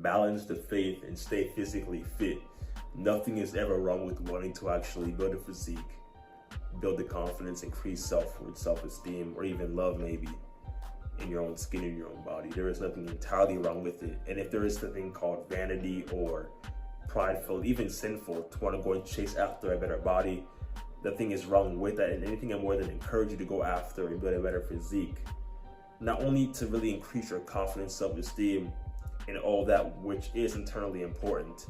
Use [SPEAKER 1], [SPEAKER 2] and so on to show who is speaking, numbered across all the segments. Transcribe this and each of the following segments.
[SPEAKER 1] balance the faith and stay physically fit. Nothing is ever wrong with wanting to actually build a physique, build the confidence, increase self-worth, self-esteem, or even love maybe in your own skin, in your own body. There is nothing entirely wrong with it. And if there is something called vanity or prideful, even sinful, to want to go and chase after a better body, nothing is wrong with that. And anything, I more than encourage you to go after and build a better physique. Not only to really increase your confidence, self-esteem, and all that which is internally important,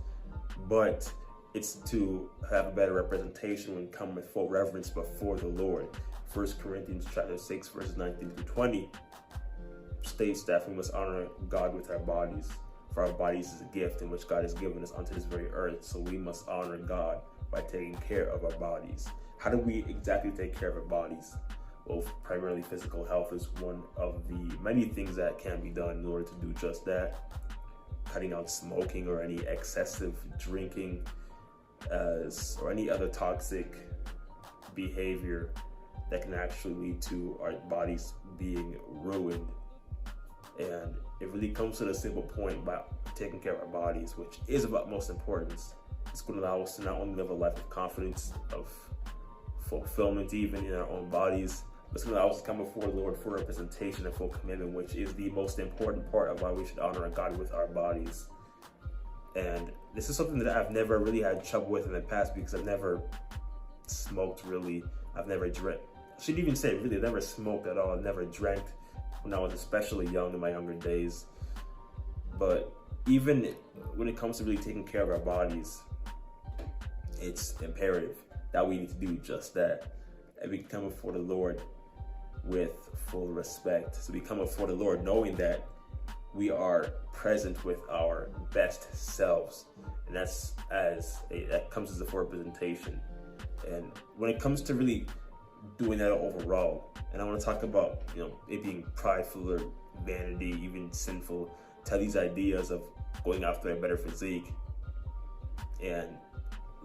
[SPEAKER 1] but it's to have a better representation when come with full reverence before the Lord. 1 Corinthians chapter 6, verses 19 through 20 states that we must honor God with our bodies, for our bodies is a gift in which God has given us unto this very earth. So we must honor God by taking care of our bodies. How do we exactly take care of our bodies? Well, primarily physical health is one of the many things that can be done in order to do just that. Cutting out smoking or any excessive drinking, or any other toxic behavior that can actually lead to our bodies being ruined. And it really comes to the simple point about taking care of our bodies, which is of utmost importance. It's going to allow us to not only live a life of confidence, of fulfillment even in our own bodies, but it's going to allow us to come before the Lord for representation and full commitment, which is the most important part of why we should honor God with our bodies. And this is something that I've never really had trouble with in the past, because I've never smoked really. I've never drank. I should even say really, I've never smoked at all. I've never drank when I was especially young, in my younger days. But even when it comes to really taking care of our bodies, it's imperative that we need to do just that. And we come before the Lord with full respect. So we come before the Lord knowing that we are present with our best selves, and that comes as a full representation. And when it comes to really doing that overall, and I want to talk about, it being prideful or vanity, even sinful, to these ideas of going after a better physique. And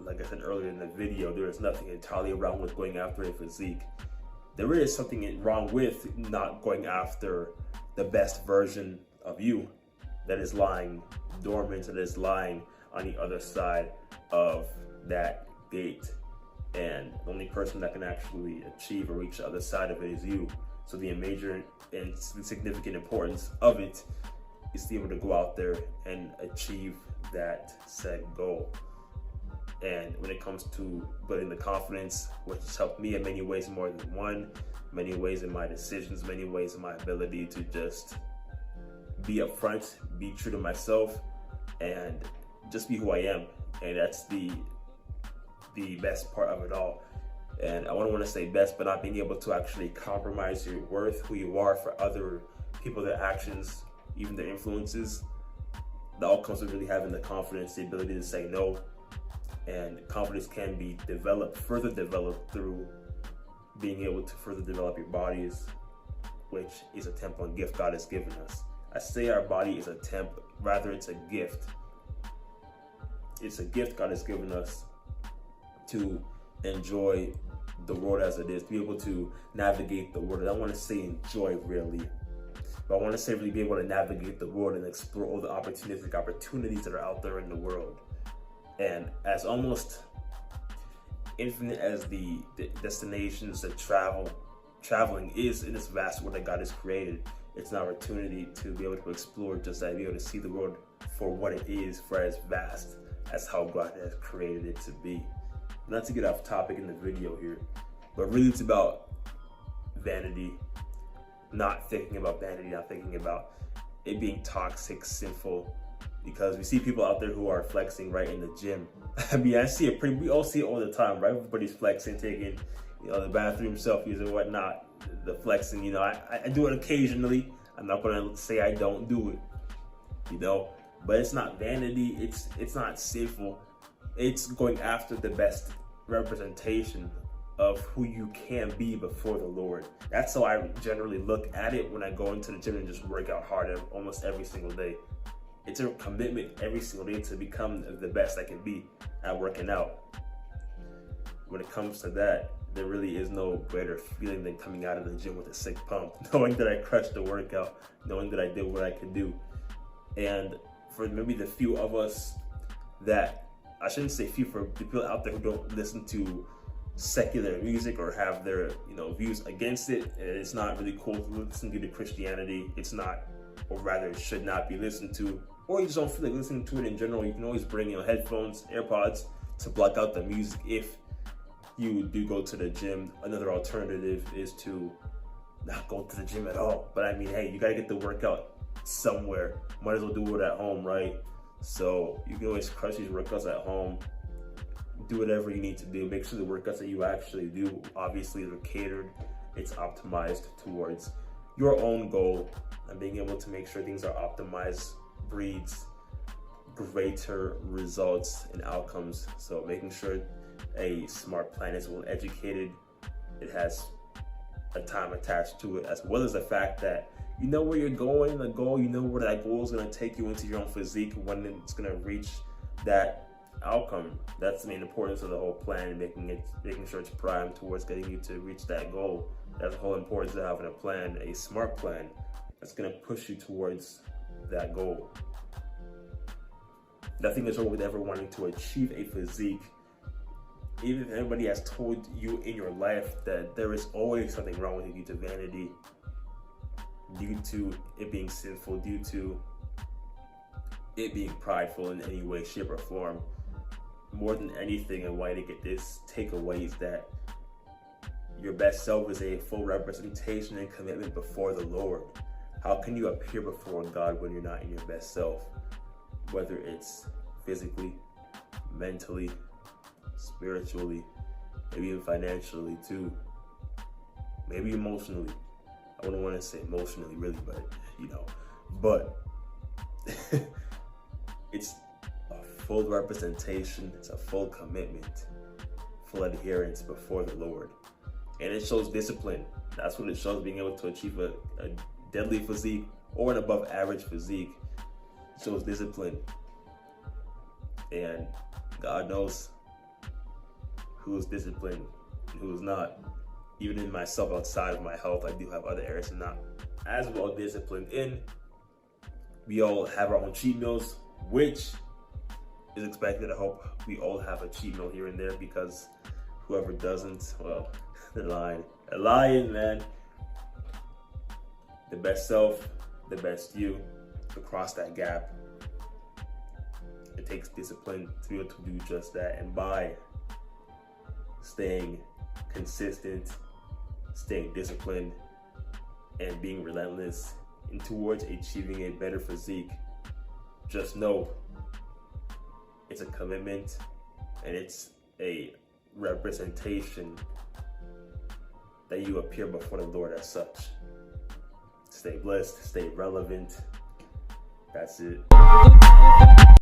[SPEAKER 1] like I said earlier in the video, there is nothing entirely wrong with going after a physique. There is something wrong with not going after the best version of you that is lying dormant, that is lying on the other side of that gate. And the only person that can actually achieve or reach the other side of it is you. So the major and significant importance of it is to be able to go out there and achieve that said goal. And when it comes to building the confidence, which has helped me in many ways, more than one, many ways in my decisions, many ways in my ability to just be upfront, be true to myself, and just be who I am. And that's the best part of it all. And I want to say best, but not being able to actually compromise your worth, who you are, for other people, their actions, even their influences. The all comes with really having the confidence, the ability to say no. And confidence can be further developed through being able to further develop your bodies, which is a temple and gift God has given us. I say our body is a temple, rather it's a gift. It's a gift God has given us to enjoy the world as it is, to be able to navigate the world. I don't want to say enjoy really, but I want to say really be able to navigate the world and explore all the opportunities that are out there in the world. And as almost infinite as the destinations that traveling is in this vast world that God has created, it's an opportunity to be able to explore just that, be able to see the world for what it is, for as vast as how God has created it to be. Not to get off topic in the video here, but really it's about vanity, not thinking about vanity, not thinking about it being toxic, sinful, because we see people out there who are flexing right in the gym. I mean, we all see it all the time, right? Everybody's flexing, taking, the bathroom selfies and whatnot, the flexing, I do it occasionally. I'm not gonna say I don't do it, but it's not vanity, it's not sinful. It's going after the best representation of who you can be before the Lord. That's how I generally look at it when I go into the gym and just work out hard almost every single day. It's a commitment every single day to become the best I can be at working out. When it comes to that, there really is no greater feeling than coming out of the gym with a sick pump, knowing that I crushed the workout, knowing that I did what I could do. And for maybe the few of us that, I shouldn't say few, for the people out there who don't listen to secular music or have their views against it, and it's not really cool to listen to Christianity. It's not, or rather it should not be listened to, or you just don't feel like listening to it in general. You can always bring headphones, AirPods to block out the music if you do go to the gym. Another alternative is to not go to the gym at all. But I mean, hey, you gotta get the workout somewhere. Might as well do it at home, right? So you can always crush these workouts at home. Do whatever you need to do. Make sure the workouts that you actually do, obviously, they're catered. It's optimized towards your own goal, and being able to make sure things are optimized breeds greater results and outcomes. So making sure a smart plan is well educated, it has a time attached to it, as well as the fact that you know where you're going, the goal, you know where that goal is going to take you into your own physique, when it's going to reach that outcome. That's the main importance of the whole plan, making sure it's primed towards getting you to reach that goal. That's the whole importance of having a plan, a smart plan that's going to push you towards that goal. Nothing is wrong with ever wanting to achieve a physique. Even if anybody has told you in your life that there is always something wrong with you due to vanity, due to it being sinful, due to it being prideful in any way, shape, or form, more than anything, I want to get this takeaway is that your best self is a full representation and commitment before the Lord. How can you appear before God when you're not in your best self? Whether it's physically, mentally, spiritually, maybe even financially too, maybe emotionally. I wouldn't want to say emotionally really, but it's a full representation, it's a full commitment, full adherence before the Lord. And it shows discipline. That's what it shows, being able to achieve a deadly physique or an above average physique. It shows discipline. And God knows who is disciplined and who is not. Even in myself, outside of my health, I do have other areas I'm not as well disciplined in. We all have our own cheat meals, which is expected. I hope we all have a cheat meal here and there, because whoever doesn't, well, they're lying. They're lying, man. The best self, the best you, to cross that gap, it takes discipline to be able to do just that. And by staying consistent, staying disciplined, and being relentless and towards achieving a better physique, just know it's a commitment and it's a representation that you appear before the Lord as such. Stay blessed, stay relevant. That's it.